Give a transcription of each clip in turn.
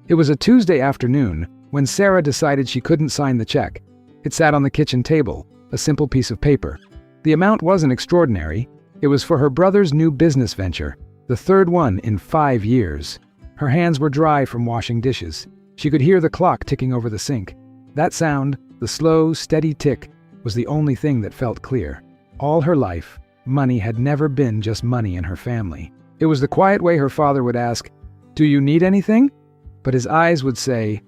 It was a Tuesday afternoon when Sarah decided she couldn't sign the check. It sat on the kitchen table, a simple piece of paper. The amount wasn't extraordinary. It was for her brother's new business venture, the third one in 5 years. Her hands were dry from washing dishes. She could hear the clock ticking over the sink. That sound, the slow, steady tick, was the only thing that felt clear. All her life, money had never been just money in her family. It was the quiet way her father would ask, "Do you need anything?" But his eyes would say,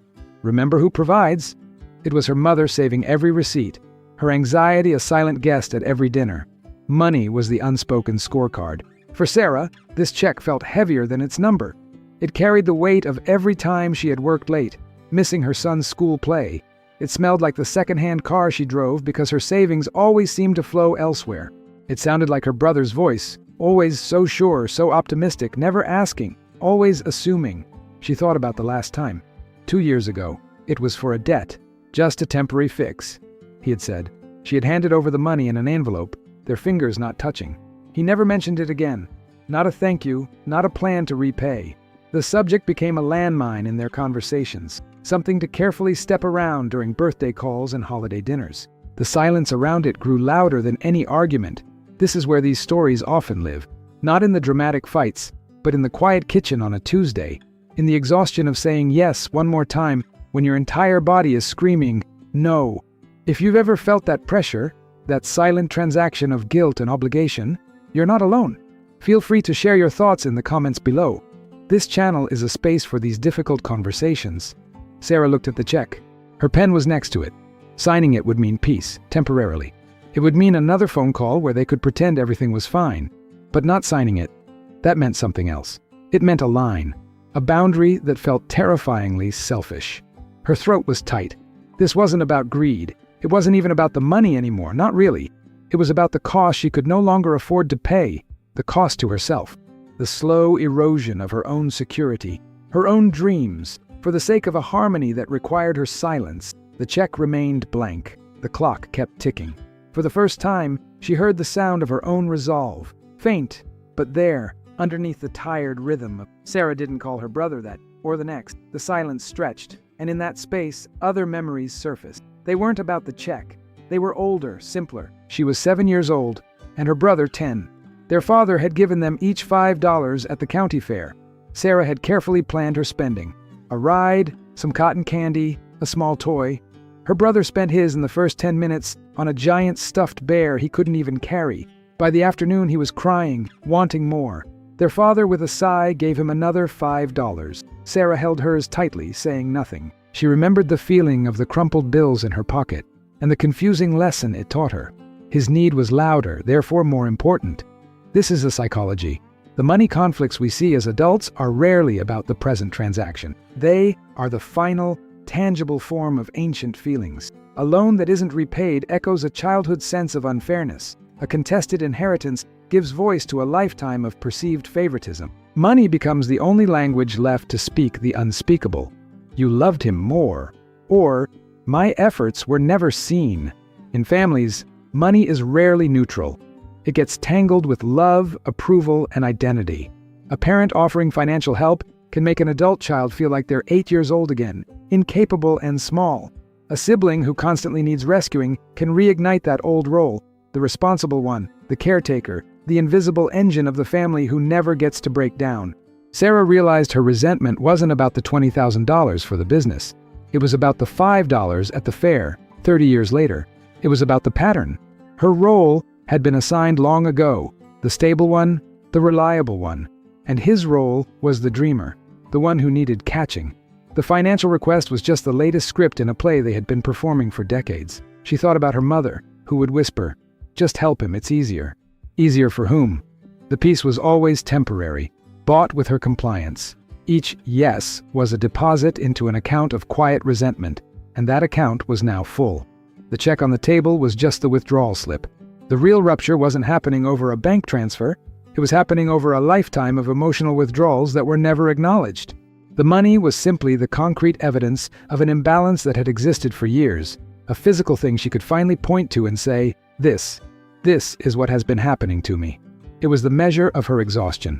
"Remember who provides." It was her mother saving every receipt, her anxiety a silent guest at every dinner. Money was the unspoken scorecard. For Sarah, this check felt heavier than its number. It carried the weight of every time she had worked late, missing her son's school play. It smelled like the second-hand car she drove because her savings always seemed to flow elsewhere. It sounded like her brother's voice, always so sure, so optimistic, never asking, always assuming. She thought about the last time. 2 years ago. It was for a debt. Just a temporary fix, he had said. She had handed over the money in an envelope, their fingers not touching. He never mentioned it again. Not a thank you, not a plan to repay. The subject became a landmine in their conversations, something to carefully step around during birthday calls and holiday dinners. The silence around it grew louder than any argument. This is where these stories often live, not in the dramatic fights, but in the quiet kitchen on a Tuesday, in the exhaustion of saying yes one more time when your entire body is screaming, no. If you've ever felt that pressure, that silent transaction of guilt and obligation, you're not alone. Feel free to share your thoughts in the comments below. This channel is a space for these difficult conversations. Sarah looked at the check. Her pen was next to it. Signing it would mean peace, temporarily. It would mean another phone call where they could pretend everything was fine. But not signing it, that meant something else. It meant a line, a boundary that felt terrifyingly selfish. Her throat was tight. This wasn't about greed. It wasn't even about the money anymore, not really. It was about the cost she could no longer afford to pay, the cost to herself. The slow erosion of her own security, her own dreams, for the sake of a harmony that required her silence. The check remained blank. The clock kept ticking. For the first time, she heard the sound of her own resolve. Faint, but there, underneath the tired rhythm. Sarah didn't call her brother that, or the next. The silence stretched, and in that space, other memories surfaced. They weren't about the check. They were older, simpler. She was 7 years old, and her brother 10. Their father had given them each $5 at the county fair. Sarah had carefully planned her spending. A ride, some cotton candy, a small toy. Her brother spent his in the first 10 minutes on a giant stuffed bear he couldn't even carry. By the afternoon he was crying, wanting more. Their father, with a sigh, gave him another $5. Sarah held hers tightly, saying nothing. She remembered the feeling of the crumpled bills in her pocket, and the confusing lesson it taught her. His need was louder, therefore more important. This is the psychology. The money conflicts we see as adults are rarely about the present transaction. They are the final, tangible form of ancient feelings. A loan that isn't repaid echoes a childhood sense of unfairness. A contested inheritance gives voice to a lifetime of perceived favoritism. Money becomes the only language left to speak the unspeakable. You loved him more. Or, my efforts were never seen. In families, money is rarely neutral. It gets tangled with love, approval, and identity. A parent offering financial help can make an adult child feel like they're 8 years old again, incapable and small. A sibling who constantly needs rescuing can reignite that old role, the responsible one, the caretaker, the invisible engine of the family who never gets to break down. Sarah realized her resentment wasn't about the $20,000 for the business. It was about the $5 at the fair, 30 years later. It was about the pattern. Her role had been assigned long ago, the stable one, the reliable one. And his role was the dreamer, the one who needed catching. The financial request was just the latest script in a play they had been performing for decades. She thought about her mother, who would whisper, "Just help him, it's easier." Easier for whom? The peace was always temporary, bought with her compliance. Each yes was a deposit into an account of quiet resentment, and that account was now full. The check on the table was just the withdrawal slip. The real rupture wasn't happening over a bank transfer. It was happening over a lifetime of emotional withdrawals that were never acknowledged. The money was simply the concrete evidence of an imbalance that had existed for years, a physical thing she could finally point to and say, this is what has been happening to me. It was the measure of her exhaustion.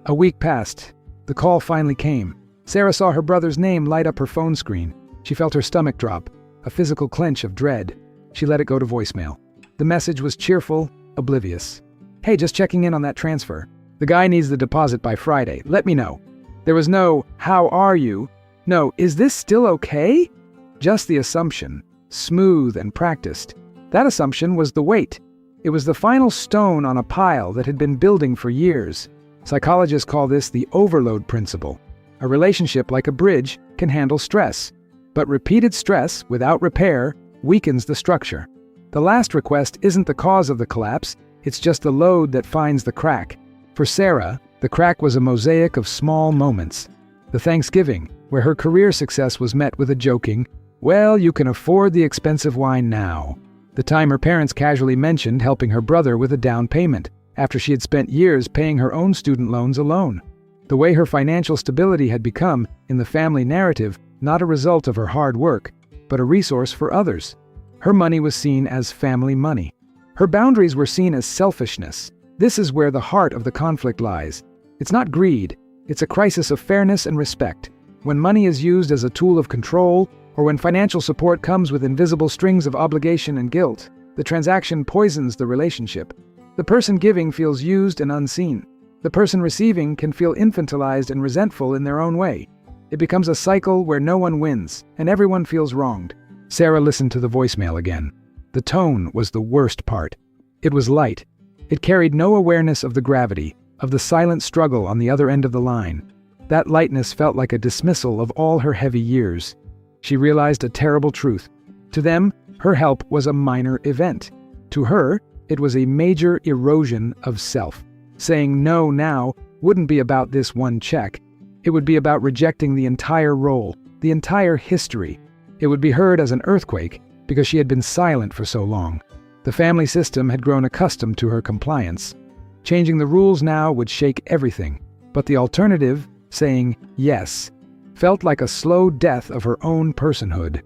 A week passed. The call finally came. Sarah saw her brother's name light up her phone screen. She felt her stomach drop, a physical clench of dread. She let it go to voicemail. The message was cheerful, oblivious. "Hey, just checking in on that transfer. The guy needs the deposit by Friday. Let me know." There was no, "How are you?" No, "Is this still okay?" Just the assumption, smooth and practiced. That assumption was the weight. It was the final stone on a pile that had been building for years. Psychologists call this the overload principle. A relationship, like a bridge, can handle stress. But repeated stress, without repair, weakens the structure. The last request isn't the cause of the collapse, it's just the load that finds the crack. For Sarah, the crack was a mosaic of small moments. The Thanksgiving, where her career success was met with a joking, "Well, you can afford the expensive wine now." The time her parents casually mentioned helping her brother with a down payment, after she had spent years paying her own student loans alone. The way her financial stability had become, in the family narrative, not a result of her hard work, but a resource for others. Her money was seen as family money. Her boundaries were seen as selfishness. This is where the heart of the conflict lies. It's not greed, it's a crisis of fairness and respect. When money is used as a tool of control, or when financial support comes with invisible strings of obligation and guilt, the transaction poisons the relationship. The person giving feels used and unseen. The person receiving can feel infantilized and resentful in their own way. It becomes a cycle where no one wins, and everyone feels wronged. Sarah listened to the voicemail again. The tone was the worst part. It was light. It carried no awareness of the gravity, of the silent struggle on the other end of the line. That lightness felt like a dismissal of all her heavy years. She realized a terrible truth. To them, her help was a minor event. To her, it was a major erosion of self. Saying no now wouldn't be about this one check. It would be about rejecting the entire role, the entire history. It would be heard as an earthquake because she had been silent for so long. The family system had grown accustomed to her compliance. Changing the rules now would shake everything. But the alternative, saying yes, felt like a slow death of her own personhood.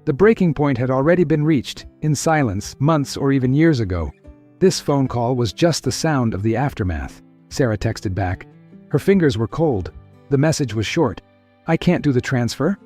The breaking point had already been reached, in silence, months or even years ago. This phone call was just the sound of the aftermath, Sarah texted back. Her fingers were cold. The message was short. "I can't do the transfer.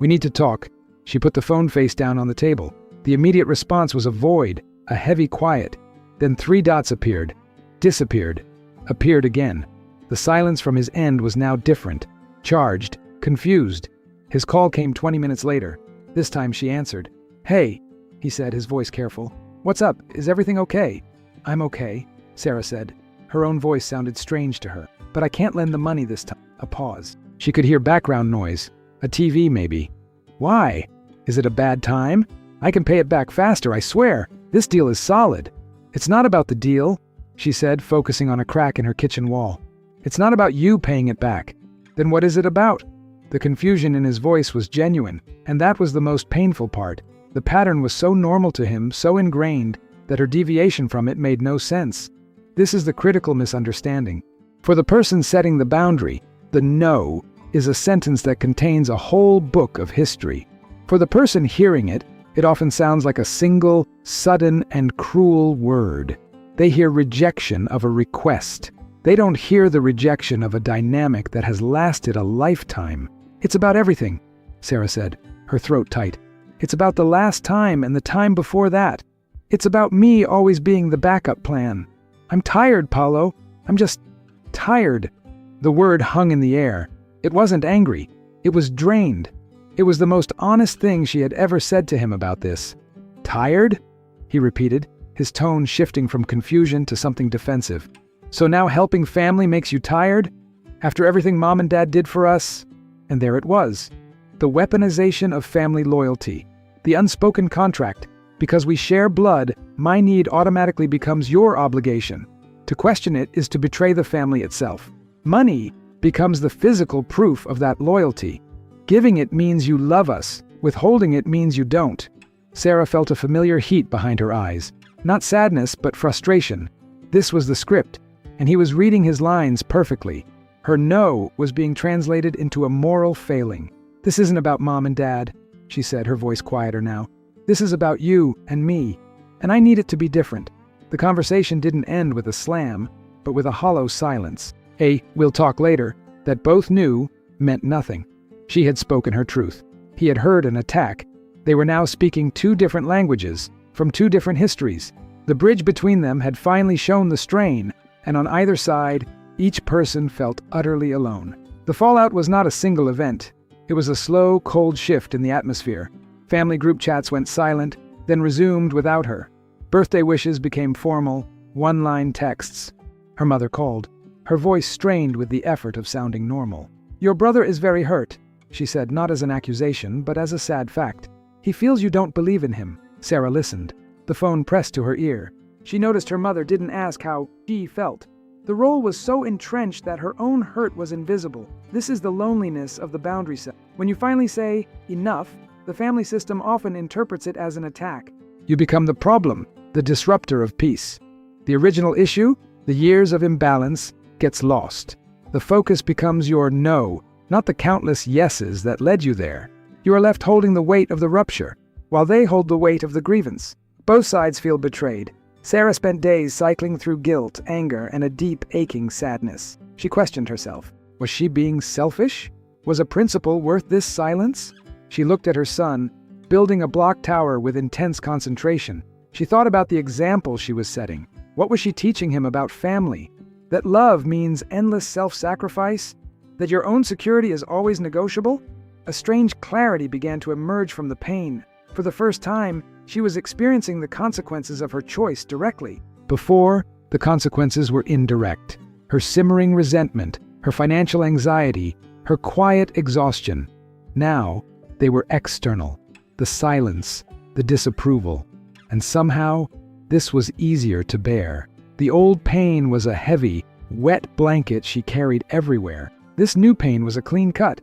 We need to talk." She put the phone face down on the table. The immediate response was a void, a heavy quiet. Then 3 dots appeared, disappeared, appeared again. The silence from his end was now different, charged, confused. His call came 20 minutes later. This time she answered. "Hey," he said, his voice careful. "What's up? Is everything okay?" "I'm okay," Sarah said. Her own voice sounded strange to her. "But I can't lend the money this time." A pause. She could hear background noise. A TV, maybe. "Why? Is it a bad time? I can pay it back faster, I swear. This deal is solid." "It's not about the deal," she said, focusing on a crack in her kitchen wall. "It's not about you paying it back." "Then what is it about?" The confusion in his voice was genuine, and that was the most painful part. The pattern was so normal to him, so ingrained, that her deviation from it made no sense. This is the critical misunderstanding. For the person setting the boundary, the no is a sentence that contains a whole book of history. For the person hearing it, it often sounds like a single, sudden, and cruel word. They hear rejection of a request. They don't hear the rejection of a dynamic that has lasted a lifetime. "It's about everything," Sarah said, her throat tight. "It's about the last time and the time before that. It's about me always being the backup plan. I'm tired, Paulo. I'm just tired." The word hung in the air. It wasn't angry. It was drained. It was the most honest thing she had ever said to him about this. "Tired?" he repeated, his tone shifting from confusion to something defensive. "So now helping family makes you tired? After everything Mom and Dad did for us?" And there it was. The weaponization of family loyalty. The unspoken contract. Because we share blood, my need automatically becomes your obligation. To question it is to betray the family itself. Money becomes the physical proof of that loyalty. Giving it means you love us. Withholding it means you don't. Sarah felt a familiar heat behind her eyes. Not sadness, but frustration. This was the script, and he was reading his lines perfectly. Her no was being translated into a moral failing. "This isn't about Mom and Dad," she said, her voice quieter now. "This is about you and me, and I need it to be different." The conversation didn't end with a slam, but with a hollow silence. A "we'll talk later" that both knew meant nothing. She had spoken her truth. He had heard an attack. They were now speaking two different languages, from two different histories. The bridge between them had finally shown the strain, and on either side, each person felt utterly alone. The fallout was not a single event. It was a slow, cold shift in the atmosphere. Family group chats went silent, then resumed without her. Birthday wishes became formal, one-line texts. Her mother called. Her voice strained with the effort of sounding normal. "Your brother is very hurt," she said, not as an accusation, but as a sad fact. "He feels you don't believe in him." Sarah listened. The phone pressed to her ear. She noticed her mother didn't ask how she felt. The role was so entrenched that her own hurt was invisible. This is the loneliness of the boundary set. When you finally say, enough, the family system often interprets it as an attack. You become the problem, the disruptor of peace. The original issue, the years of imbalance, gets lost. The focus becomes your no, not the countless yeses that led you there. You are left holding the weight of the rupture, while they hold the weight of the grievance. Both sides feel betrayed. Sarah spent days cycling through guilt, anger, and a deep, aching sadness. She questioned herself. Was she being selfish? Was a principle worth this silence? She looked at her son, building a block tower with intense concentration. She thought about the example she was setting. What was she teaching him about family? That love means endless self-sacrifice? That your own security is always negotiable? A strange clarity began to emerge from the pain. For the first time, she was experiencing the consequences of her choice directly. Before, the consequences were indirect. Her simmering resentment, her financial anxiety, her quiet exhaustion. Now, they were external. The silence, the disapproval. And somehow, this was easier to bear. The old pain was a heavy, wet blanket she carried everywhere. This new pain was a clean cut.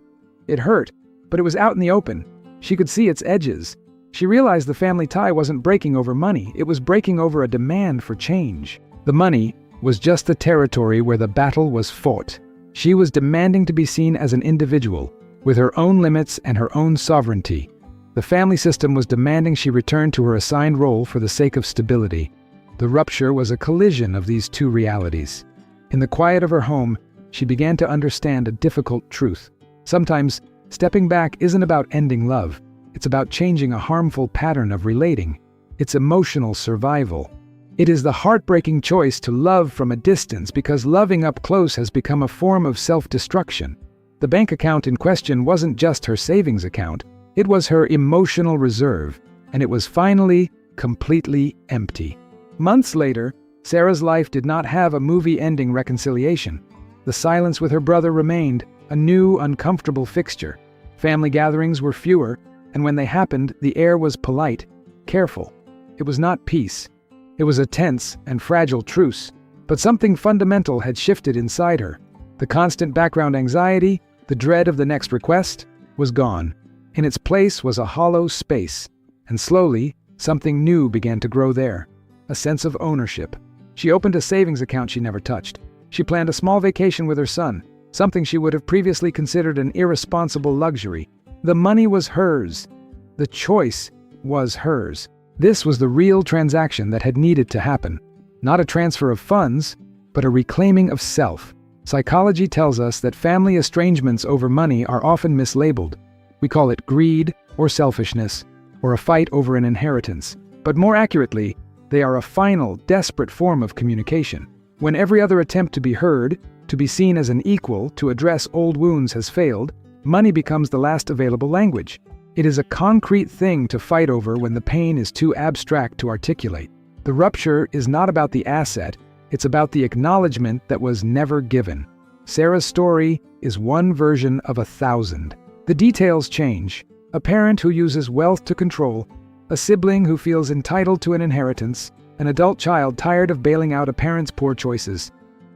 It hurt, but it was out in the open. She could see its edges. She realized the family tie wasn't breaking over money, it was breaking over a demand for change. The money was just the territory where the battle was fought. She was demanding to be seen as an individual, with her own limits and her own sovereignty. The family system was demanding she return to her assigned role for the sake of stability. The rupture was a collision of these two realities. In the quiet of her home, she began to understand a difficult truth. Sometimes, stepping back isn't about ending love. It's about changing a harmful pattern of relating. It's emotional survival. It is the heartbreaking choice to love from a distance because loving up close has become a form of self-destruction. The bank account in question wasn't just her savings account, it was her emotional reserve, and it was finally completely empty. Months later, Sarah's life did not have a movie-ending reconciliation. The silence with her brother remained, a new, uncomfortable fixture. Family gatherings were fewer, and when they happened, the air was polite, careful. It was not peace. It was a tense and fragile truce, but something fundamental had shifted inside her. The constant background anxiety, the dread of the next request, was gone. In its place was a hollow space, and slowly, something new began to grow there. A sense of ownership. She opened a savings account she never touched. She planned a small vacation with her son, something she would have previously considered an irresponsible luxury. The money was hers. The choice was hers. This was the real transaction that had needed to happen. Not a transfer of funds, but a reclaiming of self. Psychology tells us that family estrangements over money are often mislabeled. We call it greed or selfishness, or a fight over an inheritance. But more accurately, they are a final, desperate form of communication. When every other attempt to be heard, to be seen as an equal, to address old wounds has failed, money becomes the last available language. It is a concrete thing to fight over when the pain is too abstract to articulate. The rupture is not about the asset, it's about the acknowledgement that was never given. Sarah's story is one version of 1,000. The details change. A parent who uses wealth to control, a sibling who feels entitled to an inheritance, an adult child tired of bailing out a parent's poor choices.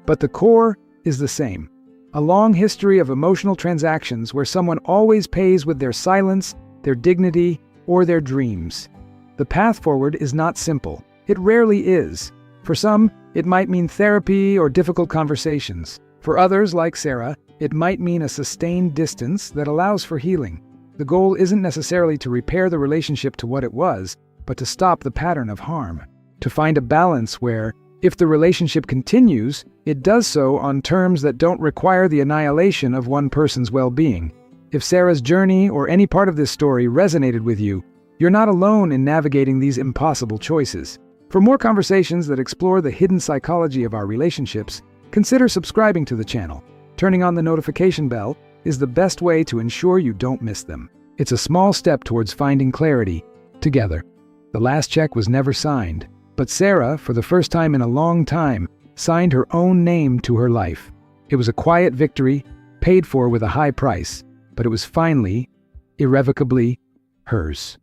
But the core is the same. A long history of emotional transactions where someone always pays with their silence, their dignity, or their dreams. The path forward is not simple. It rarely is. For some, it might mean therapy or difficult conversations. For others, like Sarah, it might mean a sustained distance that allows for healing. The goal isn't necessarily to repair the relationship to what it was, but to stop the pattern of harm. To find a balance where, if the relationship continues, it does so on terms that don't require the annihilation of one person's well-being. If Sarah's journey or any part of this story resonated with you, you're not alone in navigating these impossible choices. For more conversations that explore the hidden psychology of our relationships, consider subscribing to the channel. Turning on the notification bell is the best way to ensure you don't miss them. It's a small step towards finding clarity together. The last check was never signed, but Sarah, for the first time in a long time, signed her own name to her life. It was a quiet victory, paid for with a high price, but it was finally, irrevocably, hers.